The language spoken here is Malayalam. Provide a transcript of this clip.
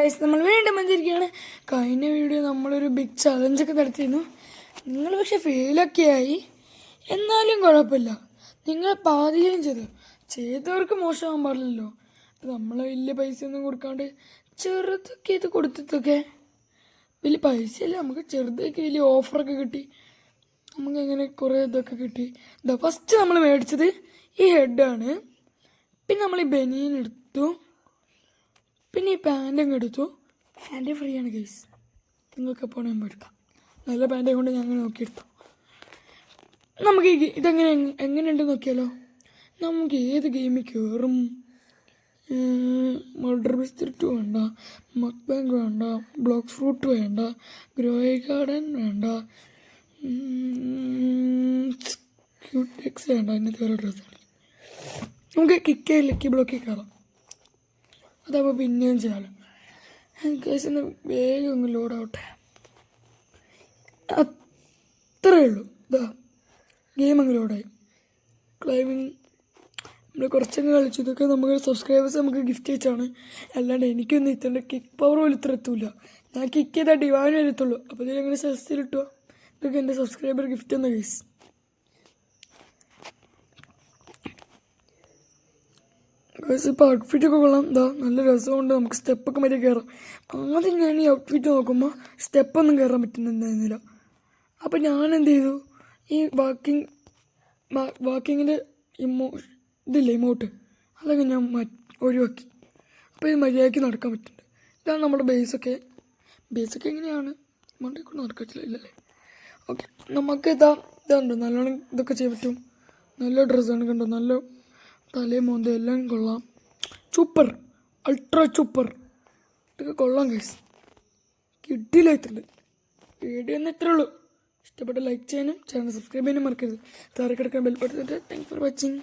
ഗൈസ്, നമ്മൾ വീണ്ടും വന്നിരിക്കുകയാണ്. കഴിഞ്ഞ വീഡിയോ നമ്മളൊരു ബിഗ് ചലഞ്ചൊക്കെ നടത്തിയിരുന്നു. നിങ്ങൾ പക്ഷെ ഫെയിലൊക്കെ ആയി. എന്നാലും കുഴപ്പമില്ല, നിങ്ങൾ പാതിയും ചെയ്തവർക്ക് മോശമാകാൻ പാടില്ലല്ലോ. നമ്മൾ വലിയ പൈസ ഒന്നും കൊടുക്കാണ്ട് ചെറുതൊക്കെ ഇത് കൊടുത്തിട്ടൊക്കെ വലിയ പൈസയല്ല, നമുക്ക് ചെറുതൊക്കെ വലിയ ഓഫറൊക്കെ കിട്ടി. നമുക്ക് അങ്ങനെ കുറേ ഇതൊക്കെ കിട്ടി. ഫസ്റ്റ് നമ്മൾ മേടിച്ചത് ഈ ഹെഡാണ്. പിന്നെ നമ്മൾ ഈ ബനിയൻ എടുത്തു. പിന്നെ ഈ പാൻ്റ് അങ്ങ് എടുത്തു. പാൻറ് ഫ്രീ ആണ് ഗൈസ്, നിങ്ങൾക്ക് എപ്പോൾ വേണമെങ്കിൽ എടുക്കാം. നല്ല പാൻറ്റേ കൊണ്ട് ഞങ്ങൾ നോക്കിയെടുത്തു. നമുക്ക് ഇതെങ്ങനെ എങ്ങനെയുണ്ടെന്ന് നോക്കിയാലോ. നമുക്ക് ഏത് ഗെയിമിൽ കയറും? മർഡർ മിസ്റ്ററി 2 വേണ്ട, മക്ക് ബാങ്ക് വേണ്ട, ബ്ലോക്ക് ഫ്രൂട്ട് വേണ്ട, ഗ്രോയ് ഗാർഡൻ വേണ്ട, ക്യൂടെക്സ് വേണ്ട. അതിനകത്ത് വേറെ ഡ്രസ്സാണ്. നമുക്ക് കിക്കേ ലക്കി ബ്ലോക്കിൽ കയറാം. അതപ്പോൾ പിന്നെയും ചെയ്യാമല്ലോ. കേസിന് വേഗം ഒന്ന് ലോഡാവട്ടെ. അത്രയേ ഉള്ളൂ. ഗെയിം അങ്ങ് ലോഡായി. ക്ലൈമ്പിങ് നമ്മൾ കുറച്ചങ്ങ് കളിച്ചു. ഇതൊക്കെ നമുക്ക് സബ്സ്ക്രൈബേഴ്സ് നമുക്ക് ഗിഫ്റ്റ് വെച്ചാണ്. അല്ലാണ്ട് എനിക്കൊന്നും ഇത്തണ്ട് കിക്ക് പവർ പോലും ഇത്ര എത്തൂല. ഞാൻ കിക്ക് ചെയ്താൽ ഡിവൈൻ വരത്തുള്ളൂ. അപ്പോൾ ഇതിലെങ്ങനെ സെൽസിൽ ഇട്ടുക? ഇതൊക്കെ എൻ്റെ സബ്സ്ക്രൈബർ ഗിഫ്റ്റ് എന്ന കേസ്. ഇപ്പോൾ ഔട്ട്ഫിറ്റൊക്കെ കൊള്ളാം. നല്ല രസമുണ്ട്. നമുക്ക് സ്റ്റെപ്പൊക്കെ മറ്റേ കയറാം. ആദ്യം ഞാൻ ഈ ഔട്ട്ഫിറ്റ് നോക്കുമ്പോൾ സ്റ്റെപ്പൊന്നും കയറാൻ പറ്റുന്നുണ്ടായിരുന്നില്ല. അപ്പോൾ ഞാൻ എന്ത് ചെയ്തു, ഈ വാക്കിങ്ങിൻ്റെ ഇതില്ലേ ഇമോട്ട്, അതൊക്കെ ഞാൻ ഒഴിവാക്കി. അപ്പോൾ ഇത് മര്യാദയ്ക്ക് നടക്കാൻ പറ്റുന്നുണ്ട്. ഇതാണ് നമ്മുടെ ബേസൊക്കെ എങ്ങനെയാണ് മണ്ടേക്കൂടെ നടക്കത്തില്ല ഇല്ലല്ലേ. ഓക്കെ, നമുക്ക് ഇതുണ്ട്. നല്ലോണം ഇതൊക്കെ ചെയ്യാൻ പറ്റും. നല്ല ഡ്രസ്സാണ് കണ്ടോ. നല്ല തലയും മോന്ത എല്ലാം കൊള്ളാം. Super, ultra super. ഇതൊക്കെ കൊള്ളാം ഗൈസ്, കിട്ടിയില്ലായിട്ടുണ്ട്. വീഡിയോ ഒന്ന് ഇത്രേ ഉള്ളൂ. ഇഷ്ടപ്പെട്ട ലൈക്ക് ചെയ്യാനും ചാനൽ സബ്സ്ക്രൈബ് ചെയ്യാനും മറക്കരുത്. താഴെ കിടക്കാൻ bell button. Thanks for watching.